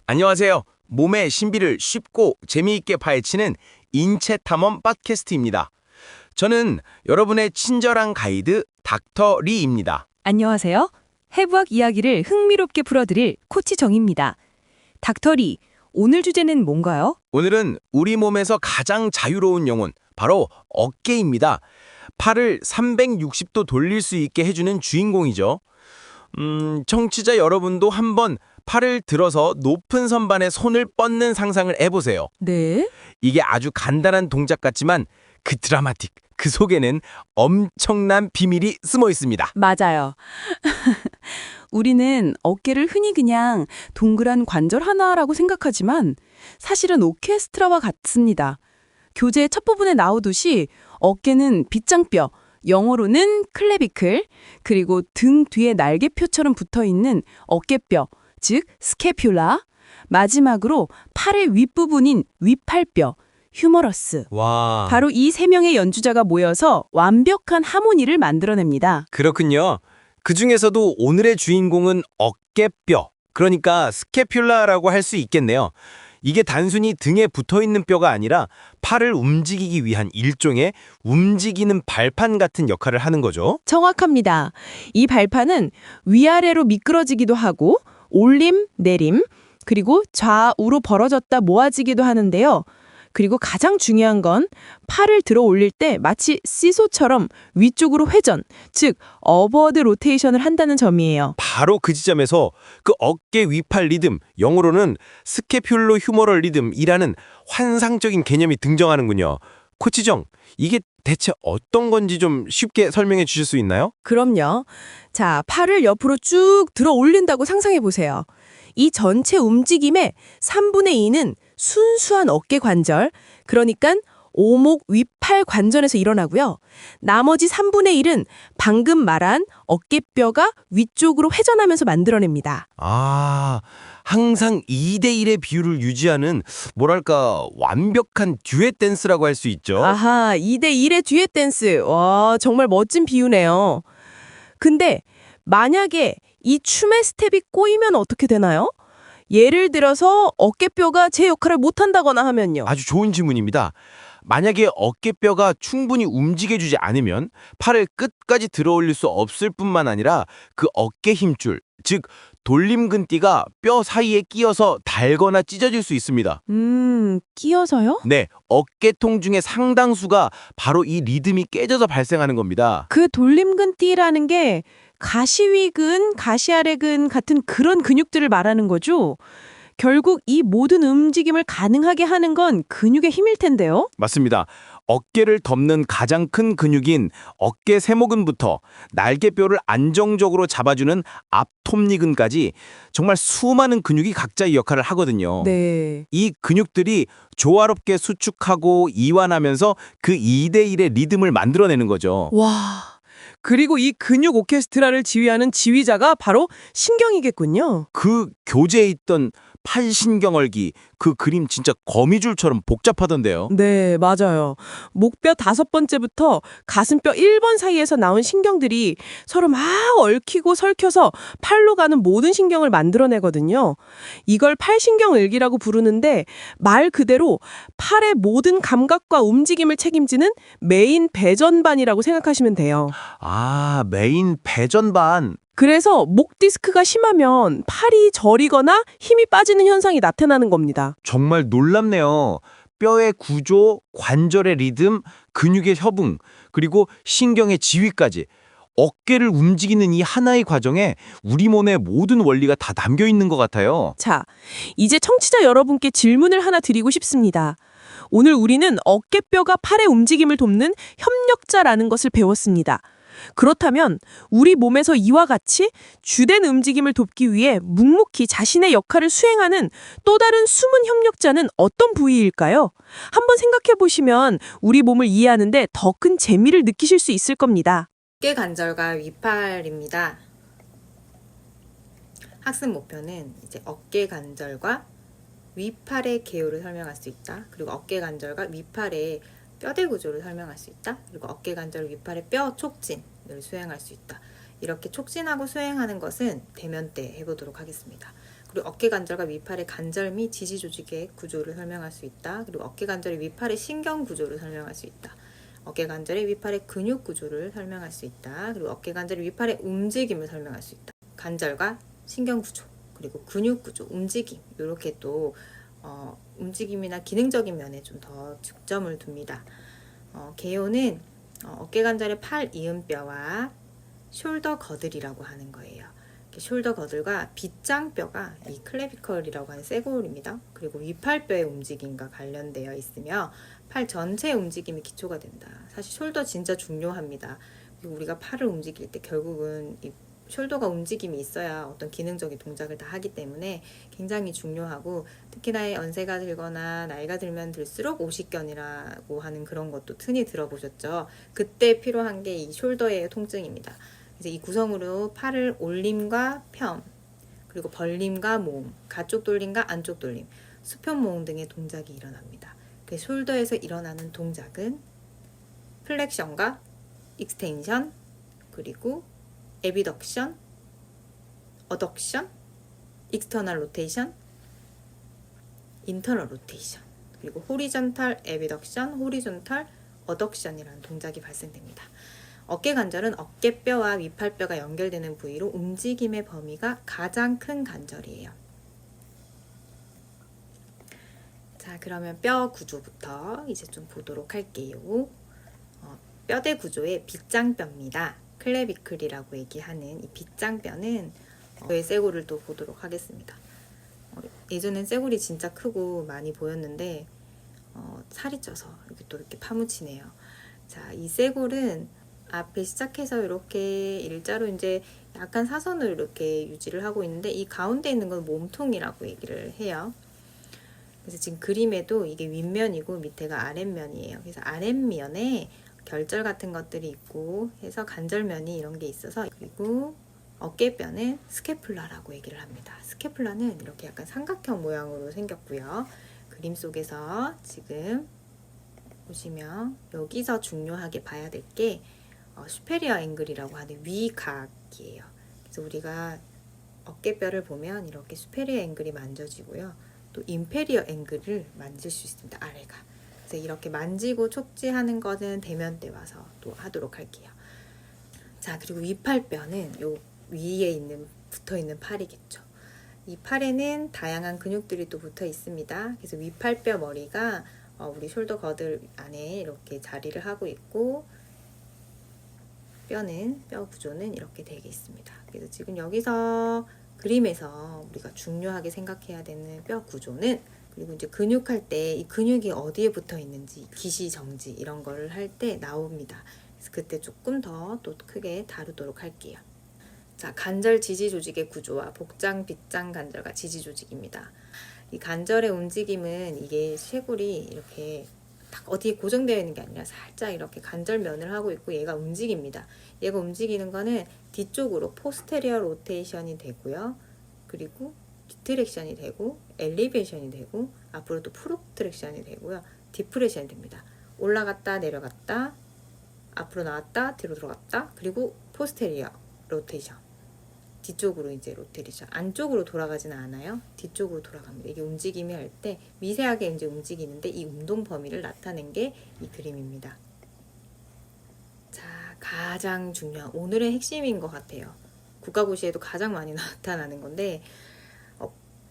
안녕하세요. 몸의 신비를 쉽고 재미있게 파헤치는 인체 탐험 팟캐스트입니다. 저는 여러분의 친절한 가이드 닥터 리입니다. 안녕하세요. 해부학 이야기를 흥미롭게 풀어드릴 코치 정입니다. 닥터 리, 오늘 주제는 뭔가요? 오늘은 우리 몸에서 가장 자유로운 영혼, 바로 어깨입니다. 팔을 360도 돌릴 수 있게 해주는 주인공이죠. 청취자 여러분도 한번 팔을 들어서 높은 선반에 손을 뻗는 상상을 해보세요. 네. 이게 아주 간단한 동작 같지만 그 드라마틱, 그 속에는 엄청난 비밀이 숨어 있습니다. 맞아요. 우리는 어깨를 흔히 그냥 동그란 관절 하나라고 생각하지만 사실은 오케스트라와 같습니다. 교재 첫 부분에 나오듯이 어깨는 빗장뼈, 영어로는 클레비클, 그리고 등 뒤에 날개표처럼 붙어있는 어깨뼈, 즉 스캐퓰라, 마지막으로 팔의 윗부분인 윗팔뼈, 휴머러스. 와, 바로 이 세 명의 연주자가 모여서 완벽한 하모니를 만들어냅니다. 그렇군요. 그 중에서도 오늘의 주인공은 어깨뼈, 그러니까 스캐퓰라라고 할 수 있겠네요. 이게 단순히 등에 붙어있는 뼈가 아니라 팔을 움직이기 위한 일종의 움직이는 발판 같은 역할을 하는 거죠. 정확합니다. 이 발판은 위아래로 미끄러지기도 하고 올림, 내림, 그리고 좌우로 벌어졌다 모아지기도 하는데요. 그리고 가장 중요한 건 팔을 들어 올릴 때 마치 시소처럼 위쪽으로 회전, 즉 어버드 로테이션을 한다는 점이에요. 바로 그 지점에서 그 어깨 위팔 리듬, 영어로는 스캐퓰로 휴머럴 리듬이라는 환상적인 개념이 등장하는군요. 코치정, 이게 대체 어떤 건지 좀 쉽게 설명해 주실 수 있나요? 그럼요. 자, 팔을 옆으로 쭉 들어 올린다고 상상해 보세요. 이 전체 움직임의 3분의 2는 순수한 어깨 관절, 그러니까 오목 윗팔 관절에서 일어나고요. 나머지 3분의 1은 방금 말한 어깨뼈가 위쪽으로 회전하면서 만들어냅니다. 아, 항상 2대1의 비율을 유지하는 뭐랄까 완벽한 듀엣 댄스라고 할 수 있죠. 아하, 2대1의 듀엣 댄스. 와, 정말 멋진 비유네요. 근데 만약에 이 춤의 스텝이 꼬이면 어떻게 되나요? 예를 들어서 어깨뼈가 제 역할을 못한다거나 하면요. 아주 좋은 질문입니다. 만약에 어깨뼈가 충분히 움직여주지 않으면 팔을 끝까지 들어 올릴 수 없을 뿐만 아니라 그 어깨 힘줄, 즉 돌림근띠가 뼈 사이에 끼어서 달거나 찢어질 수 있습니다. 끼어서요? 네, 어깨통 중에 상당수가 바로 이 리듬이 깨져서 발생하는 겁니다. 그 돌림근띠라는 게 가시위근, 가시아래근 같은 그런 근육들을 말하는 거죠. 결국 이 모든 움직임을 가능하게 하는 건 근육의 힘일 텐데요. 맞습니다. 어깨를 덮는 가장 큰 근육인 어깨 세모근부터 날개뼈를 안정적으로 잡아주는 앞톱니근까지 정말 수많은 근육이 각자의 역할을 하거든요. 네. 이 근육들이 조화롭게 수축하고 이완하면서 그 2대1의 리듬을 만들어내는 거죠. 와. 그리고 이 근육 오케스트라를 지휘하는 지휘자가 바로 신경이겠군요. 그 교재에 있던 팔신경얼기, 그 그림 진짜 거미줄처럼 복잡하던데요. 네, 맞아요. 목뼈 5번째부터 가슴뼈 1번 사이에서 나온 신경들이 서로 막 얽히고 설켜서 팔로 가는 모든 신경을 만들어내거든요. 이걸 팔신경을기라고 부르는데 말 그대로 팔의 모든 감각과 움직임을 책임지는 메인 배전반이라고 생각하시면 돼요. 아, 메인 배전반. 그래서 목 디스크가 심하면 팔이 저리거나 힘이 빠지는 현상이 나타나는 겁니다. 정말 놀랍네요. 뼈의 구조, 관절의 리듬, 근육의 협응, 그리고 신경의 지휘까지. 어깨를 움직이는 이 하나의 과정에 우리 몸의 모든 원리가 다 담겨 있는 것 같아요. 자, 이제 청취자 여러분께 질문을 하나 드리고 싶습니다. 오늘 우리는 어깨뼈가 팔의 움직임을 돕는 협력자라는 것을 배웠습니다. 그렇다면 우리 몸에서 이와 같이 주된 움직임을 돕기 위해 묵묵히 자신의 역할을 수행하는 또 다른 숨은 협력자는 어떤 부위일까요? 한번 생각해 보시면 우리 몸을 이해하는데 더 큰 재미를 느끼실 수 있을 겁니다. 어깨 관절과 위팔입니다. 학습 목표는 이제 어깨 관절과 위팔의 개요를 설명할 수 있다. 그리고 어깨 관절과 위팔의 뼈대 구조를 설명할 수 있다. 그리고 어깨 관절 위팔의 뼈 촉진을 수행할 수 있다. 이렇게 촉진하고 수행하는 것은 대면 때 해보도록 하겠습니다. 그럼 그리고 어깨 관절과 위팔의 관절 및 지지 조직의 구조를 설명할 수 있다. 그리고 어깨 관절의 위팔의 신경 구조를 설명할 수 있다. 어깨 관절의 위팔의 근육 구조를 설명할 수 있다. 그리고 어깨 관절의 위팔의 움직임을 설명할 수 있다. 관절과 신경 구조, 그리고 근육 구조, 움직임, 이렇게 또 움직임이나 기능적인 면에 좀 더 중점을 둡니다. 개요는 어깨 관절의 팔 이음뼈와 숄더 거들이라고 하는 거예요. 숄더 거들과 빗장뼈가 이 클래비컬이라고 하는 쇄골입니다. 그리고 위팔뼈의 움직임과 관련되어 있으며 팔 전체의 움직임이 기초가 된다. 사실 숄더 진짜 중요합니다. 그리고 우리가 팔을 움직일 때 결국은 이 숄더가 움직임이 있어야 어떤 기능적인 동작을 다 하기 때문에 굉장히 중요하고, 특히나 연세가 들거나 나이가 들면 들수록 오십견이라고 하는 그런 것도 흔히 들어보셨죠. 그때 필요한 게 이 숄더의 통증입니다. 그래서 이 구성으로 팔을 올림과 펴, 그리고 벌림과 모음, 가쪽 돌림과 안쪽 돌림, 수평 모음 등의 동작이 일어납니다. 그 숄더에서 일어나는 동작은 플렉션과 익스텐션, 그리고 에비덕션, 어덕션, 익스터널 로테이션, 인터널 로테이션, 그리고 호리존탈 에비덕션, 호리존탈 어덕션이라는 동작이 발생됩니다. 어깨 관절은 어깨뼈와 위팔뼈가 연결되는 부위로 움직임의 범위가 가장 큰 관절이에요. 자, 그러면 뼈 구조부터 이제 좀 보도록 할게요. 뼈대 구조의 빗장뼈입니다. 클레비클이라고 얘기하는 이 빗장뼈는 의 쇄골을 또 보도록 하겠습니다. 예전엔 쇄골이 진짜 크고 많이 보였는데 살이 쪄서 이렇게 또 이렇게 파묻히네요. 자, 이 쇄골은 앞에 시작해서 이렇게 일자로 이제 약간 사선으로 이렇게 유지를 하고 있는데, 이 가운데 있는 건 몸통이라고 얘기를 해요. 그래서 지금 그림에도 이게 윗면이고 밑에가 아랫면이에요. 그래서 아랫면에 결절 같은 것들이 있고 해서 관절면이 이런 게 있어서, 그리고 어깨뼈는 스캐플라라고 얘기를 합니다. 스캐플라는 이렇게 약간 삼각형 모양으로 생겼고요. 그림 속에서 지금 보시면 여기서 중요하게 봐야 될 게 슈페리어 앵글이라고 하는 위각이에요. 그래서 우리가 어깨뼈를 보면 이렇게 슈페리어 앵글이 만져지고요. 또 인페리어 앵글을 만질 수 있습니다. 아래가. 그래서 이렇게 만지고 촉지하는 것은 대면 때 와서 또 하도록 할게요. 자, 그리고 위팔뼈는 요 위에 있는 붙어 있는 팔이겠죠. 이 팔에는 다양한 근육들이 또 붙어 있습니다. 그래서 위팔뼈 머리가 우리 숄더 거들 안에 이렇게 자리를 하고 있고, 뼈 구조는 이렇게 되어 있습니다. 그래서 지금 여기서 그림에서 우리가 중요하게 생각해야 되는 뼈 구조는, 그리고 이제 근육할 때 이 근육이 어디에 붙어 있는지, 기시, 정지 이런 거를 할 때 나옵니다. 그래서 그때 조금 더 또 크게 다루도록 할게요. 자, 관절 지지 조직의 구조와 복장, 빗장 관절과 지지 조직입니다. 이 관절의 움직임은 이게 쇄골이 이렇게 딱 어디에 고정되어 있는 게 아니라 살짝 이렇게 관절면을 하고 있고, 얘가 움직입니다. 얘가 움직이는 거는 뒤쪽으로 포스테리어 로테이션이 되고요. 그리고 디트랙션이 되고, 엘리베이션이 되고, 앞으로 또 프로트랙션이 되고요. 디프레션이 됩니다. 올라갔다 내려갔다, 앞으로 나왔다 뒤로 들어갔다, 그리고 포스테리어 로테이션, 뒤쪽으로 이제 로테이션, 안쪽으로 돌아가지는 않아요. 뒤쪽으로 돌아갑니다. 이게 움직임이 할 때 미세하게 이제 움직이는데, 이 운동 범위를 나타낸 게 이 그림입니다. 자, 가장 중요한 오늘의 핵심인 것 같아요. 국가고시에도 가장 많이 나타나는 건데,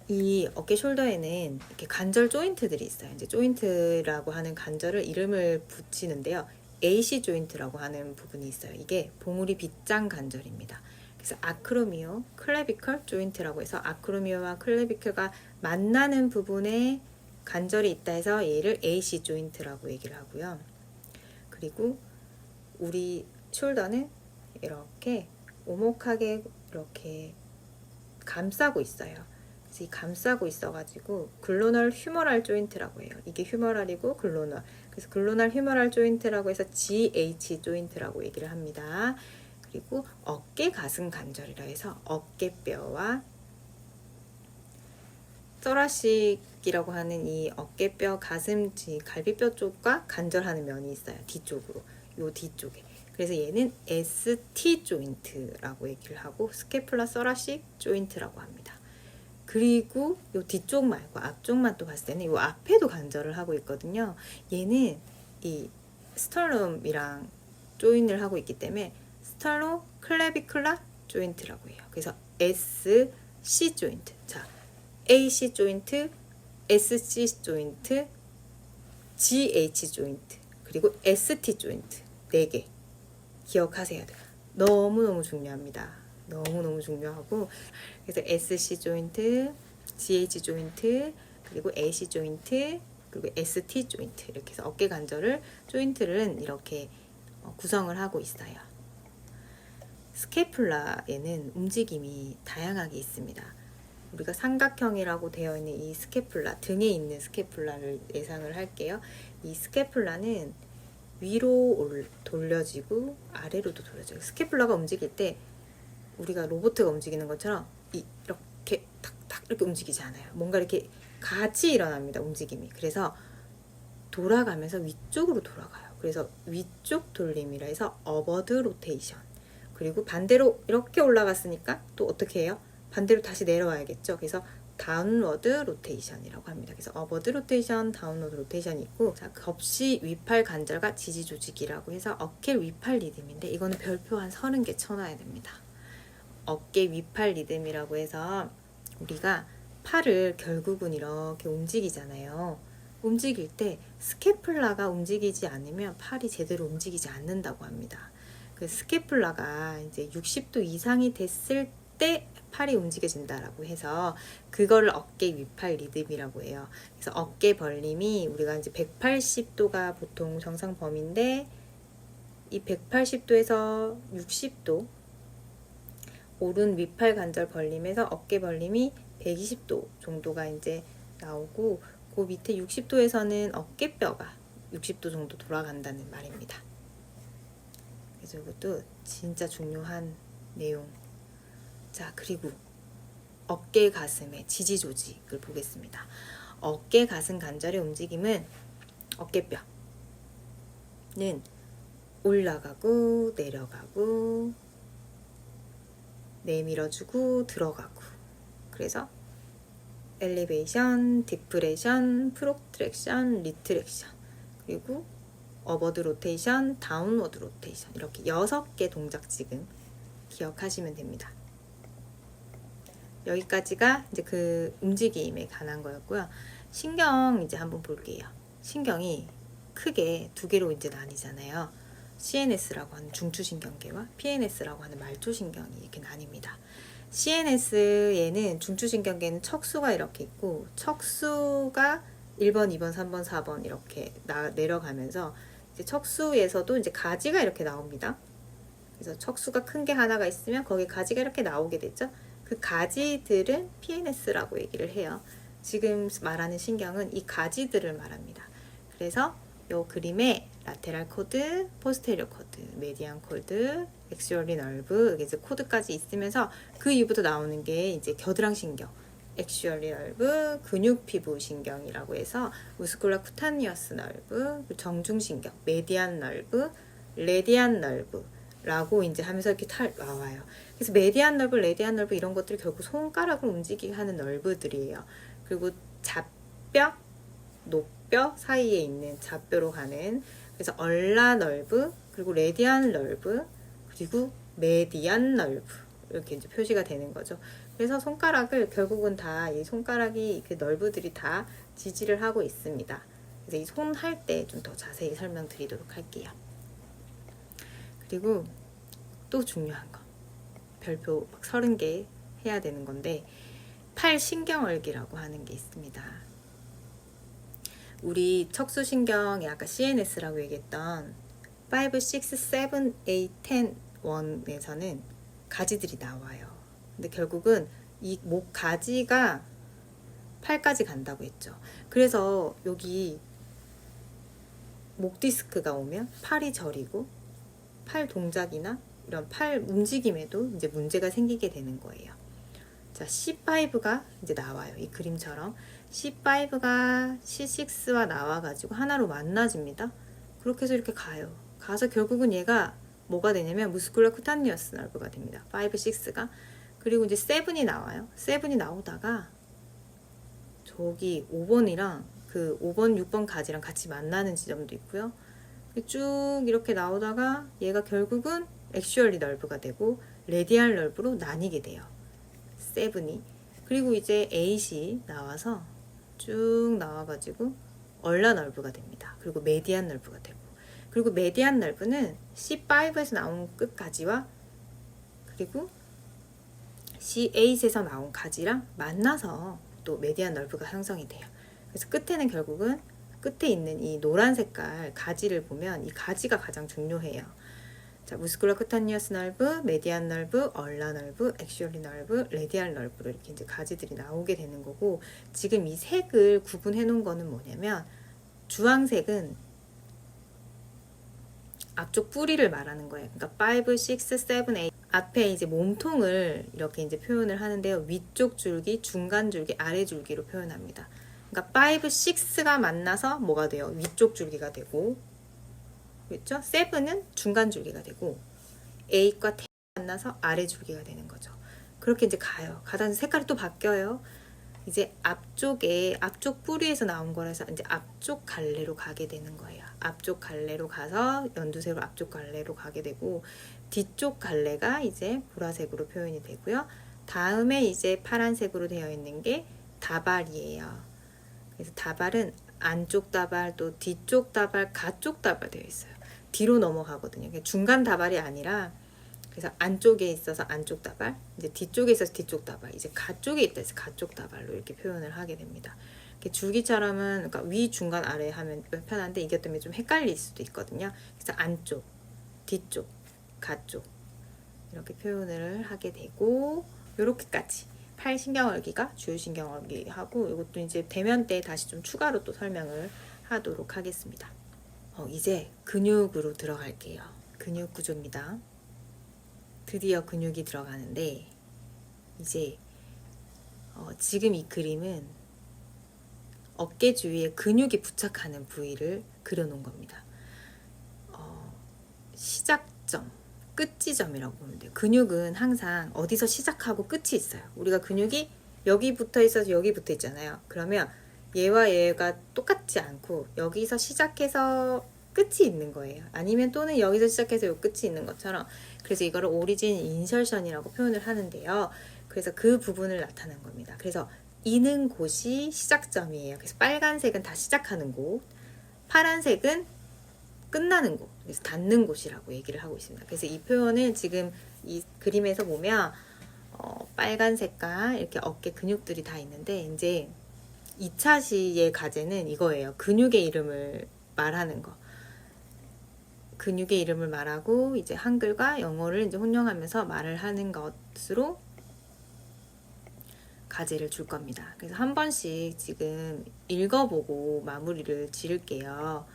이 어깨 숄더에는 이렇게 관절 조인트들이 있어요. 이제 조인트라고 하는 관절을 이름을 붙이는데요. AC 조인트라고 하는 부분이 있어요. 이게 봉우리 빗장 관절입니다. 그래서 아크로미오, 클래비컬 조인트라고 해서 아크로미오와 클래비컬가 만나는 부분에 관절이 있다 해서 얘를 AC 조인트라고 얘기를 하고요. 그리고 우리 숄더는 이렇게 오목하게 이렇게 감싸고 있어요. 그래서 이 감싸고 있어가지고 글로널 휴머럴 조인트라고 해요. 이게 휴머럴이고 글로널. 그래서 글로널 휴머럴 조인트라고 해서 GH 조인트라고 얘기를 합니다. 그리고 어깨 가슴 관절이라 해서 어깨뼈와 서라식이라고 하는 이 어깨뼈 가슴지 갈비뼈 쪽과 관절하는 면이 있어요. 뒤쪽으로, 요 뒤쪽에. 그래서 얘는 ST 조인트라고 얘기를 하고, 스캐플라 서라식 조인트라고 합니다. 그리고 요 뒤쪽 말고 앞쪽만 또 봤을 때는 요 앞에도 관절을 하고 있거든요. 얘는 이 스털럼이랑 조인을 하고 있기 때문에 스털로 클래비클라 조인트라고 해요. 그래서 SC 조인트. 자, AC 조인트, SC 조인트, GH 조인트, 그리고 ST 조인트 4개 기억하셔야 돼요. 너무너무 중요합니다. 너무너무 중요하고, 그래서 SC 조인트, GH 조인트, 그리고 AC 조인트, 그리고 ST 조인트, 이렇게 해서 어깨 관절을 조인트를 이렇게 구성을 하고 있어요. 스캐플라에는 움직임이 다양하게 있습니다. 우리가 삼각형이라고 되어 있는 이 스캐플라, 등에 있는 스캐플라를 예상을 할게요. 이 스캐플라는 위로 돌려지고 아래로도 돌려져요. 스캐플라가 움직일 때 우리가 로봇가 움직이는 것처럼 이렇게 탁탁 이렇게 움직이지 않아요. 뭔가 이렇게 같이 일어납니다. 움직임이. 그래서 돌아가면서 위쪽으로 돌아가요. 그래서 위쪽 돌림이라 해서 어버드 로테이션. 그리고 반대로 이렇게 올라갔으니까 또 어떻게 해요? 반대로 다시 내려와야겠죠. 그래서 다운워드 로테이션이라고 합니다. 그래서 어버드 로테이션, 다운워드 로테이션이 있고, 자, 겁시 위팔 관절과 지지 조직이라고 해서 어깨 위팔 리듬인데, 이거는 별표 한 30개 쳐놔야 됩니다. 어깨 위팔 리듬이라고 해서 우리가 팔을 결국은 이렇게 움직이잖아요. 움직일 때 스캐플라가 움직이지 않으면 팔이 제대로 움직이지 않는다고 합니다. 그 스캐플라가 이제 60도 이상이 됐을 때 팔이 움직여진다라고 해서 그거를 어깨 위팔 리듬이라고 해요. 그래서 어깨 벌림이 우리가 이제 180도가 보통 정상 범위인데, 이 180도에서 60도 오른 위팔 관절 벌림에서 어깨 벌림이 120도 정도가 이제 나오고, 그 밑에 60도에서는 어깨뼈가 60도 정도 돌아간다는 말입니다. 그래서 이것도 진짜 중요한 내용. 자, 그리고 어깨 가슴의 지지 조직을 보겠습니다. 어깨 가슴 관절의 움직임은 어깨뼈는 올라가고 내려가고 내밀어주고 들어가고, 그래서 엘리베이션, 디프레션, 프로트랙션, 리트랙션, 그리고 어버드 로테이션, 다운워드 로테이션, 이렇게 6개 동작 지금 기억하시면 됩니다. 여기까지가 이제 그 움직임에 관한 거였고요. 신경 이제 한번 볼게요. 신경이 크게 2개로 이제 나뉘잖아요. CNS라고 하는 중추신경계와 PNS라고 하는 말초신경이 이렇게 나뉩니다. CNS에는 중추신경계는 척수가 이렇게 있고, 척수가 1번, 2번, 3번, 4번 이렇게 내려가면서 이제 척수에서도 이제 가지가 이렇게 나옵니다. 그래서 척수가 큰 게 하나가 있으면 거기에 가지가 이렇게 나오게 되죠. 그 가지들은 PNS라고 얘기를 해요. 지금 말하는 신경은 이 가지들을 말합니다. 그래서 이 그림에 라테랄 코드, 포스테리어 코드, 메디안 코드, 엑시얼리 널브, 이게 이제 코드까지 있으면서 그 이후부터 나오는 게 이제 겨드랑 신경, 엑시얼리 널브, 근육 피부 신경이라고 해서 무스쿨라 쿠타니어스 널브, 정중 신경, 메디안 널브, 레디안 널브 라고 이제 하면서 이렇게 나와요. 그래서 메디안 널브, 레디안 널브 이런 것들이 결국 손가락을 움직이게 하는 널브들이에요. 그리고 잡뼈, 노뼈 사이에 있는 잡뼈로 가는, 그래서 얼라 널브, 그리고 레디안 널브, 그리고 메디안 널브, 이렇게 이제 표시가 되는 거죠. 그래서 손가락을 결국은 다 이 손가락이 그 널브들이 다 지지를 하고 있습니다. 그래서 이 손 할 때 좀 더 자세히 설명드리도록 할게요. 그리고 또 중요한 거, 별표 30개 해야 되는 건데, 팔 신경얼기라고 하는 게 있습니다. 우리 척수신경이 아까 CNS라고 얘기했던 5, 6, 7, 8, 10, 1에서는 가지들이 나와요. 근데 결국은 이 목 가지가 팔까지 간다고 했죠. 그래서 여기 목 디스크가 오면 팔이 저리고 팔 동작이나 이런 팔 움직임에도 이제 문제가 생기게 되는 거예요. 자, C5가 이제 나와요. 이 그림처럼 C5가 C6와 나와가지고 하나로 만나집니다. 그렇게 해서 이렇게 가요. 가서 결국은 얘가 뭐가 되냐면 무스쿨라 쿠타니어스 널브가 됩니다. 5, 6가. 그리고 이제 7이 나와요. 7이 나오다가 저기 5번이랑 그 5번, 6번 가지랑 같이 만나는 지점도 있고요. 쭉 이렇게 나오다가 얘가 결국은 액슈얼리 널브가 되고 레디알 널브로 나뉘게 돼요. 7이. 그리고 이제 8이 나와서 쭉 나와가지고 얼라 널브가 됩니다. 그리고 메디안 널브가 되고, 그리고 메디안 널브는 C5에서 나온 끝가지와 그리고 C8에서 나온 가지랑 만나서 또 메디안 널브가 형성이 돼요. 그래서 끝에는 결국은 끝에 있는 이 노란 색깔 가지를 보면 이 가지가 가장 중요해요. 자, 무스쿨러 쿠타니어스 널브, 메디안 널브, 얼라 널브, 액슈얼리 널브, 레디알 널브로 이렇게 이제 가지들이 나오게 되는 거고, 지금 이 색을 구분해 놓은 거는 뭐냐면 주황색은 앞쪽 뿌리를 말하는 거예요. 그러니까 5, 6, 7, 8 앞에 이제 몸통을 이렇게 이제 표현을 하는데요. 위쪽 줄기, 중간 줄기, 아래 줄기로 표현합니다. 그러니까 5, 6가 만나서 뭐가 돼요? 위쪽 줄기가 되고, 그렇죠? 7은 중간 줄기가 되고 8과 10이 만나서 아래 줄기가 되는 거죠. 그렇게 이제 가요. 가다 색깔이 또 바뀌어요. 이제 앞쪽 뿌리에서 나온 거라서 이제 앞쪽 갈래로 가게 되는 거예요. 앞쪽 갈래로 가서 연두색으로 앞쪽 갈래로 가게 되고, 뒤쪽 갈래가 이제 보라색으로 표현이 되고요. 다음에 이제 파란색으로 되어 있는 게 다발이에요. 그래서 다발은 안쪽 다발, 또 뒤쪽 다발, 가쪽 다발 되어 있어요. 뒤로 넘어가거든요. 중간 다발이 아니라, 그래서 안쪽에 있어서 안쪽 다발, 이제 뒤쪽에 있어서 뒤쪽 다발, 이제 가쪽에 있다 해서 가쪽 다발로 이렇게 표현을 하게 됩니다. 줄기처럼은 그러니까 위, 중간, 아래 하면 편한데 이게 때문에 좀 헷갈릴 수도 있거든요. 그래서 안쪽, 뒤쪽, 가쪽 이렇게 표현을 하게 되고, 요렇게까지 팔신경얼기가 주요신경얼기하고, 이것도 이제 대면 때 다시 좀 추가로 또 설명을 하도록 하겠습니다. 이제 근육으로 들어갈게요. 근육 구조입니다. 드디어 근육이 들어가는데, 이제 지금 이 그림은 어깨 주위에 근육이 부착하는 부위를 그려놓은 겁니다. 시작점, 끝지점이라고 보면 돼요. 근육은 항상 어디서 시작하고 끝이 있어요. 우리가 근육이 여기 붙어 있어서 여기 붙어 있잖아요. 그러면 얘와 얘가 똑같지 않고 여기서 시작해서 끝이 있는 거예요. 아니면 또는 여기서 시작해서 요 끝이 있는 것처럼, 그래서 이거를 오리진 인설션이라고 표현을 하는데요. 그래서 그 부분을 나타낸 겁니다. 그래서 이는 곳이 시작점이에요. 그래서 빨간색은 다 시작하는 곳, 파란색은 끝나는 곳, 그래서 닿는 곳이라고 얘기를 하고 있습니다. 그래서 이 표현을 지금 이 그림에서 보면 빨간 색깔 이렇게 어깨 근육들이 다 있는데, 이제 2차 시의 과제는 이거예요. 근육의 이름을 말하는 거. 근육의 이름을 말하고 이제 한글과 영어를 이제 혼용하면서 말을 하는 것으로 과제를 줄 겁니다. 그래서 한 번씩 지금 읽어보고 마무리를 지을게요.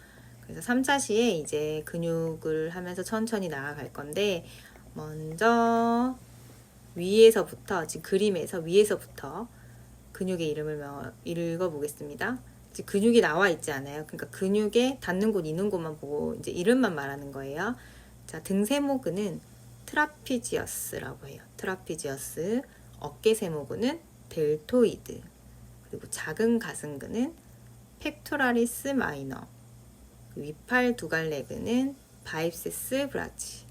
그래서 3차 시에 이제 근육을 하면서 천천히 나아갈 건데, 먼저 위에서부터, 지금 그림에서 위에서부터 근육의 이름을 읽어보겠습니다. 지금 근육이 나와 있지 않아요. 그러니까 근육에 닿는 곳, 있는 곳만 보고 이제 이름만 말하는 거예요. 자, 등 세모근은 트라피지어스라고 해요. 트라피지어스. 어깨 세모근은 델토이드. 그리고 작은 가슴근은 펙토라리스 마이너. 위팔 두갈래근은 바이셉스 브라치.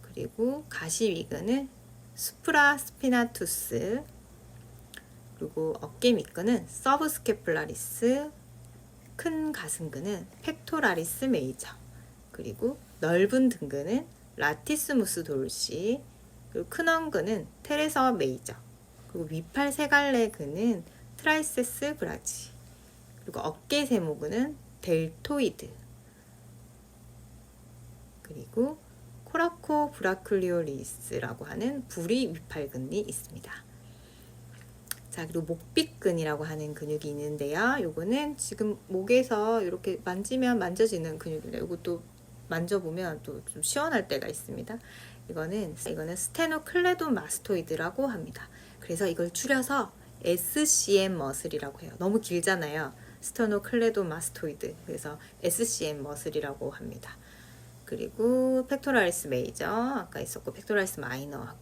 그리고 가시위근은 수프라 스피나투스. 그리고 어깨 밑근은 서브스케플라리스. 큰 가슴근은 펙토라리스 메이저. 그리고 넓은 등근은 라티스무스 돌시. 그리고 큰 엉근은 테레서 메이저. 그리고 위팔 세갈래근은 트라이세스 브라치. 그리고 어깨 세모근은 델토이드. 그리고 코라코 브라클리오리스라고 하는 부리 위팔근이 있습니다. 자, 그리고 목빗근이라고 하는 근육이 있는데요. 요거는 지금 목에서 이렇게 만지면 만져지는 근육입니다. 요것도 만져보면 또 좀 시원할 때가 있습니다. 이거는 스테노클레도마스토이드라고 합니다. 그래서 이걸 줄여서 SCM 머슬이라고 해요. 너무 길잖아요. 스테노클레도마스토이드. 그래서 SCM 머슬이라고 합니다. 그리고 펙토라리스 메이저 아까 있었고 펙토라리스 마이너 하고,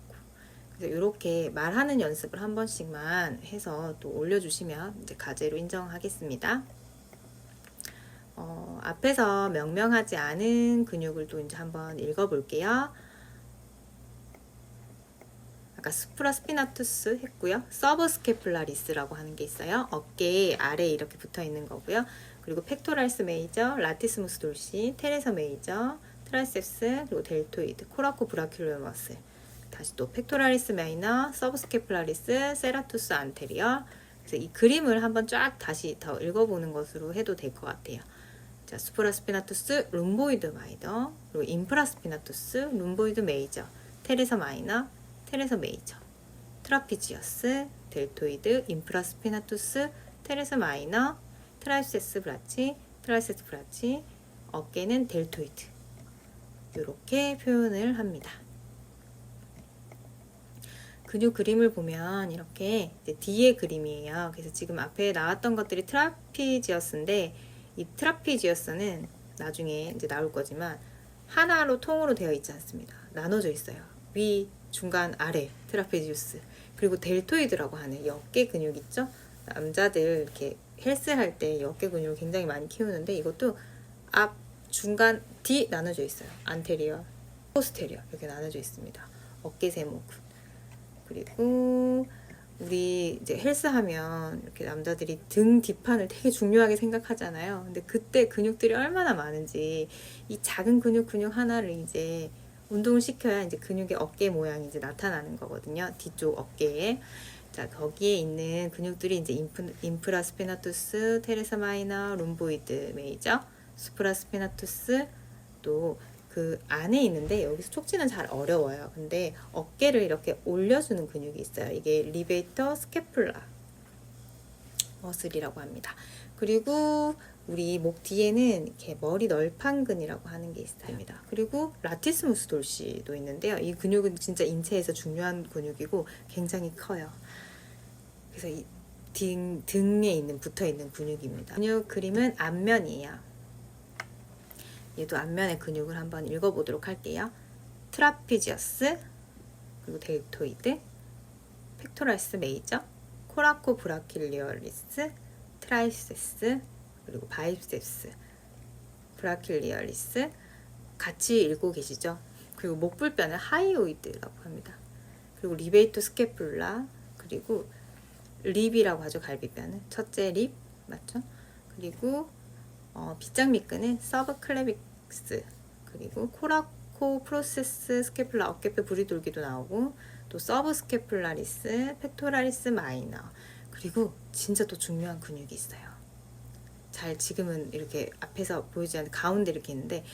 그래서 이렇게 말하는 연습을 한 번씩만 해서 또 올려주시면 이제 과제로 인정하겠습니다. 앞에서 명명하지 않은 근육을 또 이제 한번 읽어볼게요. 아까 수프라스피나투스 했고요. 서브스케플라리스라고 하는 게 있어요. 어깨 아래에 이렇게 붙어 있는 거고요. 그리고 펙토랄스 메이저, 라티스무스 돌시, 테레서 메이저, 트라이셉스, 그리고 델토이드, 코라코 브라큘러 머슬. 다시 또 펙토라리스 마이너, 서브스케플라리스, 세라투스 안테리어. 그래서 이 그림을 한번 쫙 다시 더 읽어보는 것으로 해도 될 것 같아요. 자, 수프라스피나투스, 룸보이드 마이너, 그리고 인프라스피나투스, 룸보이드 메이저, 테레서 마이너, 테레서 메이저, 트라피지어스, 델토이드, 인프라스피나투스, 테레서 마이너, 트라이세스 브라치, 트라이세스 브라치, 어깨는 델토이드. 이렇게 표현을 합니다. 근육 그림을 보면 이렇게 이제 뒤에 그림이에요. 그래서 지금 앞에 나왔던 것들이 트라피지어스인데 이 트라피지어스는 나중에 이제 나올 거지만 하나로 통으로 되어 있지 않습니다. 나눠져 있어요. 위, 중간, 아래 트라피지우스. 그리고 델토이드라고 하는 이 어깨 근육 있죠? 남자들 이렇게 헬스할 때 이 어깨 근육을 굉장히 많이 키우는데 이것도 앞, 중간, 뒤 나눠져 있어요. 안테리어, 포스테리어 이렇게 나눠져 있습니다. 어깨 세모근. 그리고 우리 이제 헬스하면 이렇게 남자들이 등 뒷판을 되게 중요하게 생각하잖아요. 근데 그때 근육들이 얼마나 많은지 이 작은 근육 하나를 이제 운동을 시켜야 이제 근육의 어깨 모양이 이제 나타나는 거거든요. 뒤쪽 어깨에. 자, 거기에 있는 근육들이 이제 인프라스피나투스, 테레사 마이너, 룸보이드 메이저, 수프라스피나투스, 또 그 안에 있는데 여기서 촉지는 잘 어려워요. 근데 어깨를 이렇게 올려주는 근육이 있어요. 이게 리베이터 스케플라 머슬이라고 합니다. 그리고 우리 목 뒤에는 이렇게 머리 널판근이라고 하는 게 있습니다. 그리고 라티스무스 돌시도 있는데요. 이 근육은 진짜 인체에서 중요한 근육이고 굉장히 커요. 그래서 이 등에 있는 붙어 있는 근육입니다. 근육 그림은 앞면이에요. 얘도 앞면의 근육을 한번 읽어보도록 할게요. 트라피지어스, 그리고 델토이드, 펙토랄스 메이저, 코라코 브라킬리어리스, 트라이세스, 그리고 바이셉스, 브라킬리어리스 같이 읽고 계시죠? 그리고 목불뼈는 하이오이드라고 합니다. 그리고 리베이토 스케플라, 그리고 립이라고 하죠. 갈비뼈는 첫째 립 맞죠? 그리고 빗장 밑근은 서브클레빅스, 그리고 코라코 프로세스 스케플라 어깨뼈 부리돌기도 나오고, 또 서브 스케플라리스, 펙토라리스 마이너, 그리고 진짜 또 중요한 근육이 있어요. 잘 지금은 이렇게 앞에서 보이지 않는 가운데 이렇게 있는데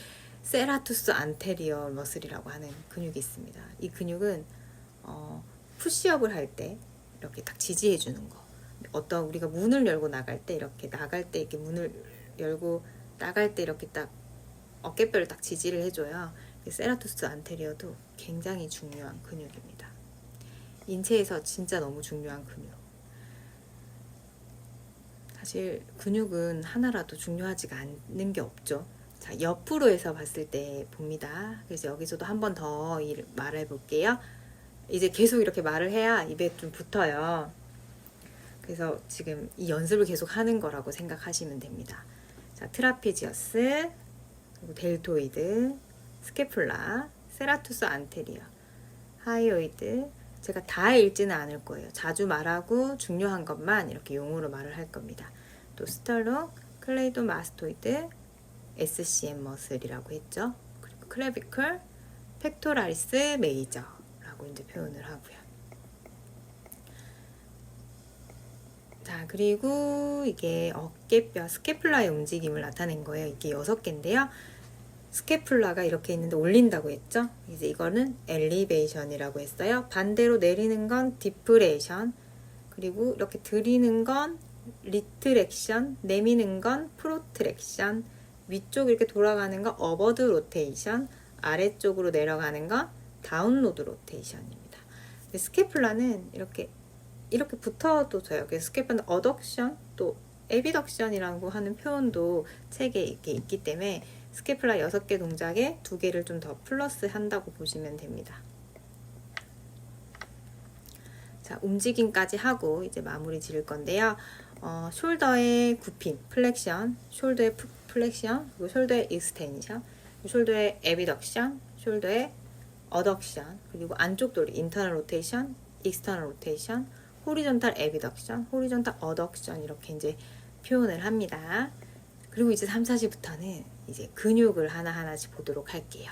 세라투스 안테리어 머슬이라고 하는 근육이 있습니다. 이 근육은 푸시업을 할 때 이렇게 딱 지지해 주는 거. 어떤 우리가 문을 열고 나갈 때 이렇게 나갈 때 이렇게 문을 열고 나갈 때 이렇게 딱 어깨뼈를 딱 지지를 해줘요. 세라투스 안테리어도 굉장히 중요한 근육입니다. 인체에서 진짜 너무 중요한 근육. 사실 근육은 하나라도 중요하지가 않는 게 없죠. 자, 옆으로 해서 봤을 때 봅니다. 그래서 여기서도 한 번 더 말해 볼게요. 이제 계속 이렇게 말을 해야 입에 좀 붙어요. 그래서 지금 이 연습을 계속 하는 거라고 생각하시면 됩니다. 자, 트라피지어스, 그리고 델토이드, 스케플라, 세라투스 안테리어, 하이오이드. 제가 다 읽지는 않을 거예요. 자주 말하고 중요한 것만 이렇게 용어로 말을 할 겁니다. 또 스털록, 클레이도 마스토이드, SCM 머슬이라고 했죠. 그리고 클레비클, 펙토라리스 메이저라고 이제 표현을 하고요. 자, 그리고 이게 어깨뼈 스케플라의 움직임을 나타낸 거예요. 이게 6개인데요. 스케플라가 이렇게 있는데 올린다고 했죠. 이제 이거는 엘리베이션이라고 했어요. 반대로 내리는 건 디프레이션, 그리고 이렇게 들이는 건 리트렉션, 내미는 건 프로트렉션, 위쪽 이렇게 돌아가는 건 어버드 로테이션, 아래쪽으로 내려가는 건 다운로드 로테이션입니다. 스케플라는 이렇게 붙어도 돼요. 그래서 스케플라는 어덕션, 또 에비덕션이라고 하는 표현도 책에 이렇게 있기 때문에 스케플라 6개 동작에 2개를 좀 더 플러스 한다고 보시면 됩니다. 자, 움직임까지 하고 이제 마무리 지을 건데요. 숄더의 굽힘, 플렉션, 숄더의 플렉션, 그리고 숄더의 익스텐션, 숄더의 에비덕션, 숄더의 어덕션, 그리고 안쪽 돌리, 인터널 로테이션, 익스터널 로테이션, 호리존탈 에비덕션, 호리존탈 어덕션 이렇게 이제 표현을 합니다. 그리고 이제 3, 4시부터는 이제 근육을 하나하나씩 보도록 할게요.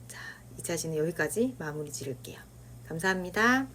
자, 2차시는 여기까지 마무리 지을게요. 감사합니다.